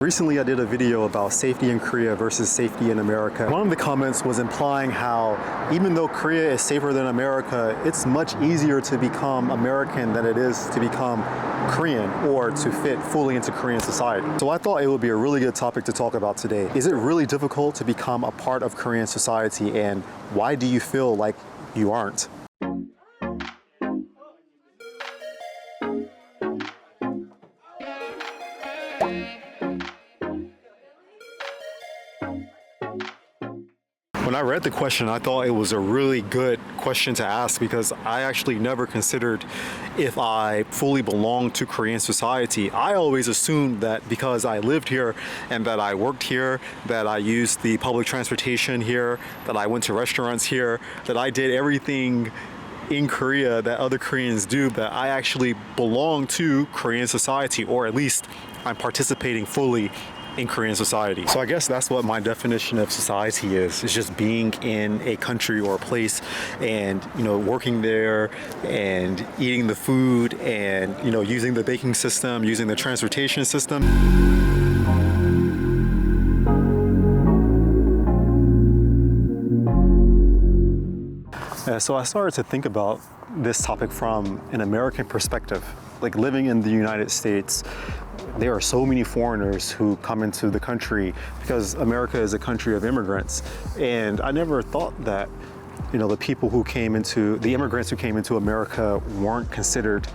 Recently I did a video about safety in Korea versus safety in America. One of the comments was implying how even though Korea is safer than America, it's much easier to become American than it is to become Korean or to fit fully into Korean society. So I thought it would be a really good topic to talk about today. Is it really difficult to become a part of Korean society, and why do you feel like you aren't? When I read the question, I thought it was a really good question to ask because I actually never considered if I fully belonged to Korean society. I always assumed that because I lived here and that I worked here, that I used the public transportation here, that I went to restaurants here, that I did everything in Korea that other Koreans do, that I actually belong to Korean society, or at least I'm participating fully in Korean society. So I guess that's what my definition of society is. It's just being in a country or a place and, working there and eating the food and, using the banking system, using the transportation system. So I started to think about this topic from an American perspective. Like living in the United States, there are so many foreigners who come into the country because America is a country of immigrants. And I never thought that, the immigrants who came into America weren't considered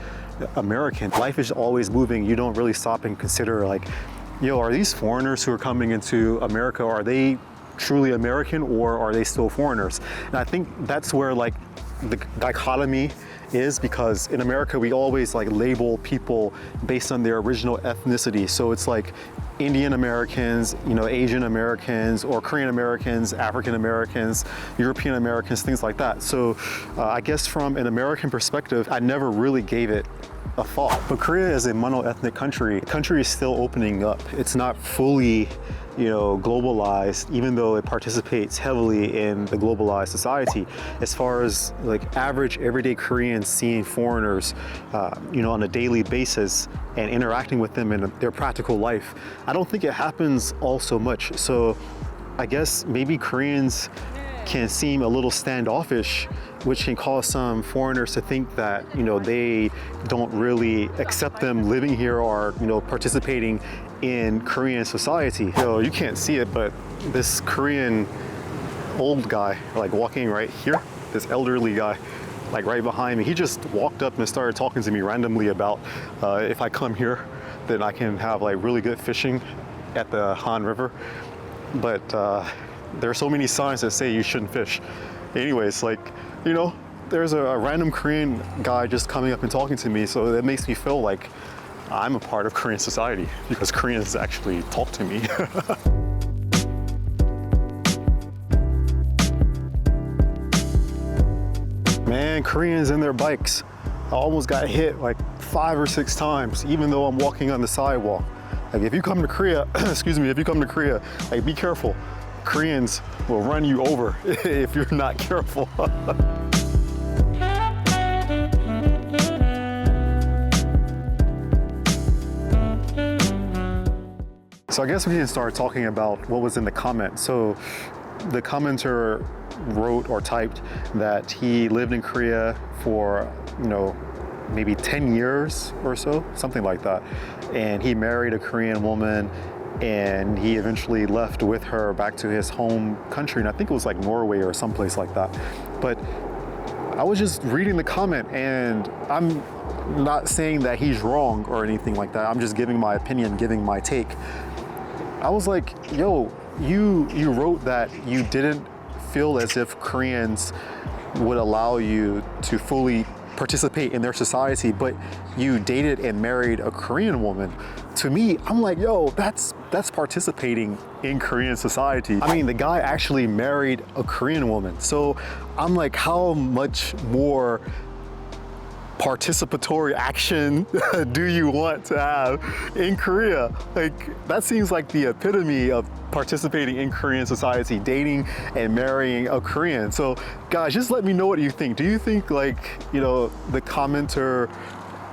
American. Life is always moving. You don't really stop and consider are these foreigners who are coming into America, are they truly American or are they still foreigners? And I think that's where the dichotomy is, because in America we always label people based on their original ethnicity. So it's like Indian Americans, Asian Americans, or Korean Americans, African Americans, European Americans, things like that. So I guess from an American perspective, I never really gave it a thought. But Korea is a mono-ethnic country. The country is still opening up. It's not fully globalized, even though it participates heavily in the globalized society. As far as average everyday Koreans seeing foreigners, on a daily basis and interacting with them in their practical life, I don't think it happens all so much. So I guess maybe Koreans can seem a little standoffish, which can cause some foreigners to think that they don't really accept them living here or participating in Korean society. You can't see it, but this Korean old guy walking right here, this elderly guy right behind me, he just walked up and started talking to me randomly about if I come here then I can have really good fishing at the Han River, but there are so many signs that say you shouldn't fish. Anyways, there's a random Korean guy just coming up and talking to me, so that makes me feel like I'm a part of Korean society because Koreans actually talk to me. Man, Koreans and their bikes. I almost got hit 5 or 6 times, even though I'm walking on the sidewalk. If you come to Korea, if you come to Korea, be careful. Koreans will run you over if you're not careful. So I guess we can start talking about what was in the comment. So the commenter wrote or typed that he lived in Korea for, maybe 10 years or so, something like that. And he married a Korean woman, and he eventually left with her back to his home country. And I think it was Norway or someplace like that. But I was just reading the comment, and I'm not saying that he's wrong or anything like that. I'm just giving my opinion, giving my take. I was like, yo, you wrote that you didn't feel as if Koreans would allow you to fully participate in their society, but you dated and married a Korean woman. To me, I'm like, yo, that's participating in Korean society. I mean, the guy actually married a Korean woman. So I'm like, how much more participatory action do you want to have in Korea? That seems like the epitome of participating in Korean society, dating and marrying a Korean. So guys, just let me know what you think. Do you think the commenter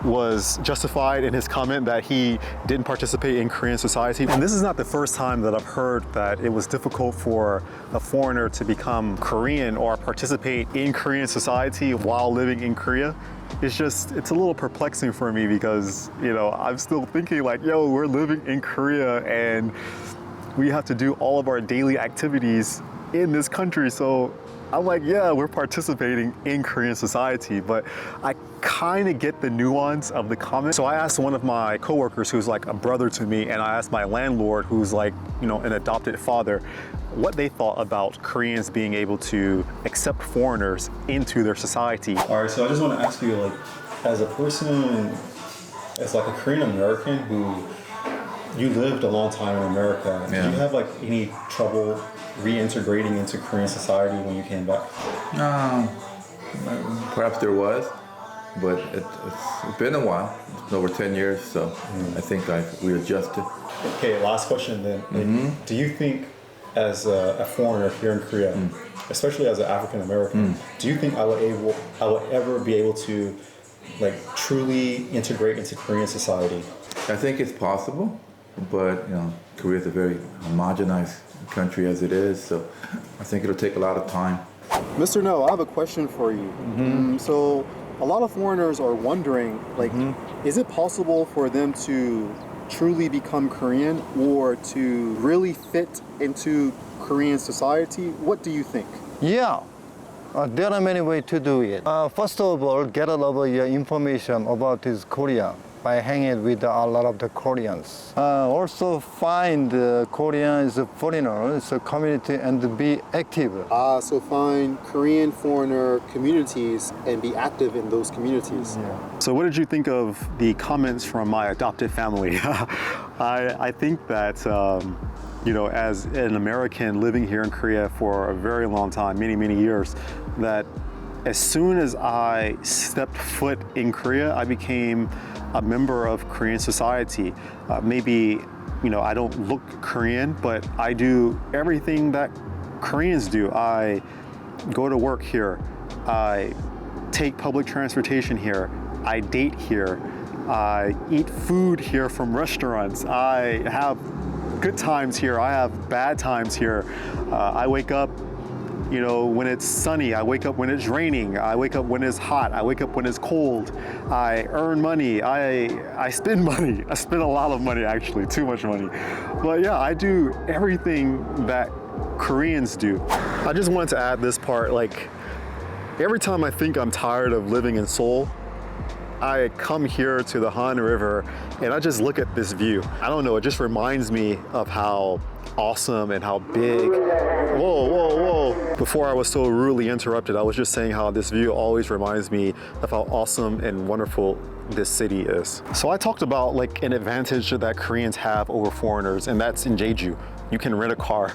was justified in his comment that he didn't participate in Korean society. And this is not the first time that I've heard that it was difficult for a foreigner to become Korean or participate in Korean society while living in Korea. It's a little perplexing for me because, I'm still thinking like, yo, we're living in Korea and we have to do all of our daily activities in this country. So I'm like, yeah, we're participating in Korean society, but I kind of get the nuance of the comment. So I asked one of my coworkers who's like a brother to me, and I asked my landlord who's like, an adopted father, what they thought about Koreans being able to accept foreigners into their society. All right, so I just want to ask you, like, as a person, as like a Korean American who you lived a long time in America, did you have like any trouble reintegrating into Korean society when you came back? Perhaps there was, but it's been a while. It's been over 10 years, so I think I've readjusted. Okay, last question then. Do you think, as a foreigner here in Korea, especially as an African American, do you think I would ever be able to like truly integrate into Korean society? I think it's possible, but Korea is a very homogenized country as it is, so I think it'll take a lot of time. Mr. No, I have a question for you. So a lot of foreigners are wondering, like, is it possible for them to truly become Korean or to really fit into Korean society? What do you think? Yeah, there are many ways to do it. First of all, get a lot of your information about this Korea by hanging with a lot of the Koreans. Also find Koreans, foreigners, community and be active. So find Korean foreigner communities and be active in those communities. Yeah. So what did you think of the comments from my adopted family? I think that, as an American living here in Korea for a very long time, many, many years, that as soon as I stepped foot in Korea, I became a member of Korean society. Maybe, I don't look Korean, but I do everything that Koreans do. I go to work here. I take public transportation here. I date here. I eat food here from restaurants. I have good times here. I have bad times here. I wake up when it's sunny. I wake up when it's raining. I wake up when it's hot. I wake up when it's cold. I earn money. I spend money. I spend a lot of money, actually, too much money. But yeah, I do everything that Koreans do. I just wanted to add this part, like, every time I think I'm tired of living in Seoul, I come here to the Han River and I just look at this view. I don't know, it just reminds me of how awesome and how big. Whoa. Before I was so rudely interrupted, I was just saying how this view always reminds me of how awesome and wonderful this city is. So I talked about like an advantage that Koreans have over foreigners, and that's in Jeju. You can rent a car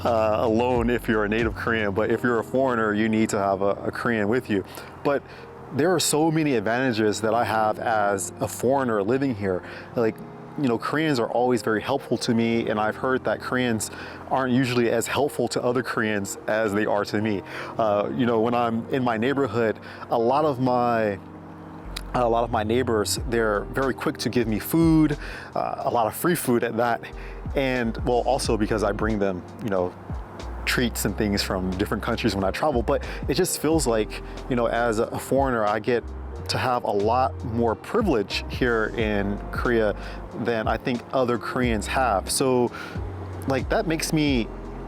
alone if you're a native Korean, but if you're a foreigner, you need to have a Korean with you. But there are so many advantages that I have as a foreigner living here. Like, Koreans are always very helpful to me, and I've heard that Koreans aren't usually as helpful to other Koreans as they are to me. When I'm in my neighborhood, a lot of my neighbors, they're very quick to give me food, a lot of free food at that. And well, also because I bring them, treats and things from different countries when I travel, but it just feels like, as a foreigner, I get to have a lot more privilege here in Korea than I think other Koreans have. So like that makes me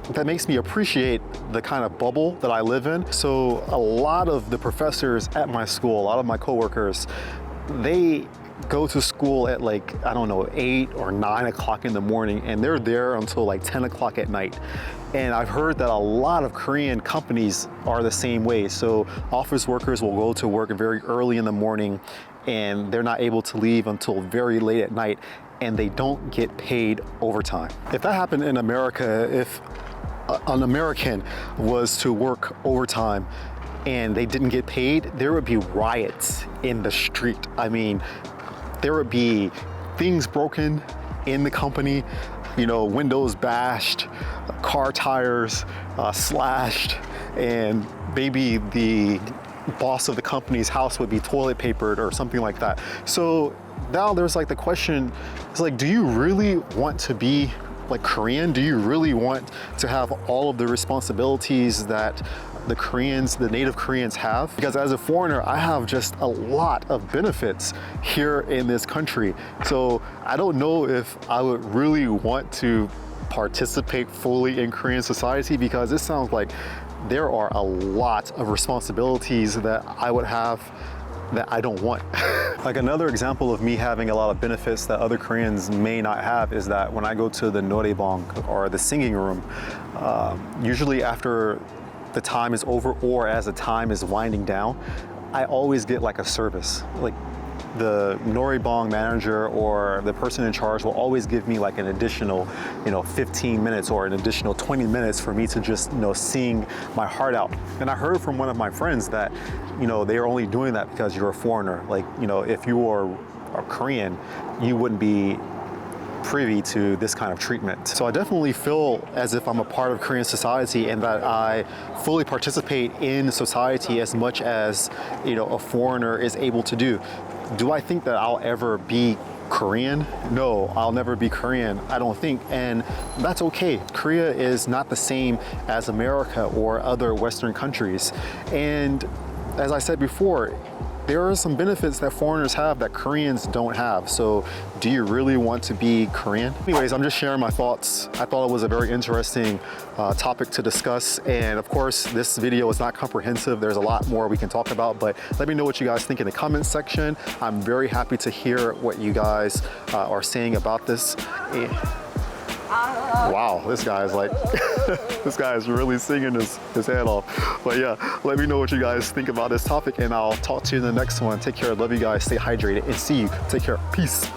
appreciate the kind of bubble that I live in. So a lot of the professors at my school, a lot of my coworkers, they go to school at 8 or 9 o'clock in the morning, and they're there until 10 o'clock at night. And I've heard that a lot of Korean companies are the same way. So office workers will go to work very early in the morning and they're not able to leave until very late at night, and they don't get paid overtime. If that happened in America, if an American was to work overtime and they didn't get paid, there would be riots in the street. I mean, there would be things broken in the company, windows bashed, car tires slashed, and maybe the boss of the company's house would be toilet papered or something like that. So now there's like the question, it's like, do you really want to be like Korean? Do you really want to have all of the responsibilities that the Koreans, the native Koreans have? Because as a foreigner, I have just a lot of benefits here in this country. So I don't know if I would really want to participate fully in Korean society, because it sounds like there are a lot of responsibilities that I would have that I don't want. Like another example of me having a lot of benefits that other Koreans may not have is that when I go to the Nori bong, or the singing room, usually after the time is over or as the time is winding down, I always get like a service. Like the Nori bong manager or the person in charge will always give me like an additional, 15 minutes or an additional 20 minutes for me to just, sing my heart out. And I heard from one of my friends that, they are only doing that because you're a foreigner. Like, if you are a Korean, you wouldn't be privy to this kind of treatment. So I definitely feel as if I'm a part of Korean society and that I fully participate in society as much as, a foreigner is able to do. Do I think that I'll ever be Korean? No, I'll never be Korean, I don't think, and that's okay. Korea is not the same as America or other Western countries. And as I said before, there are some benefits that foreigners have that Koreans don't have. So do you really want to be Korean? Anyways, I'm just sharing my thoughts. I thought it was a very interesting topic to discuss. And of course, this video is not comprehensive. There's a lot more we can talk about, but let me know what you guys think in the comments section. I'm very happy to hear what you guys are saying about this. Wow, this guy's like, this guy is really singing his head off. But yeah, let me know what you guys think about this topic, and I'll talk to you in the next one. Take care, love you guys, stay hydrated, and see you. Take care, peace.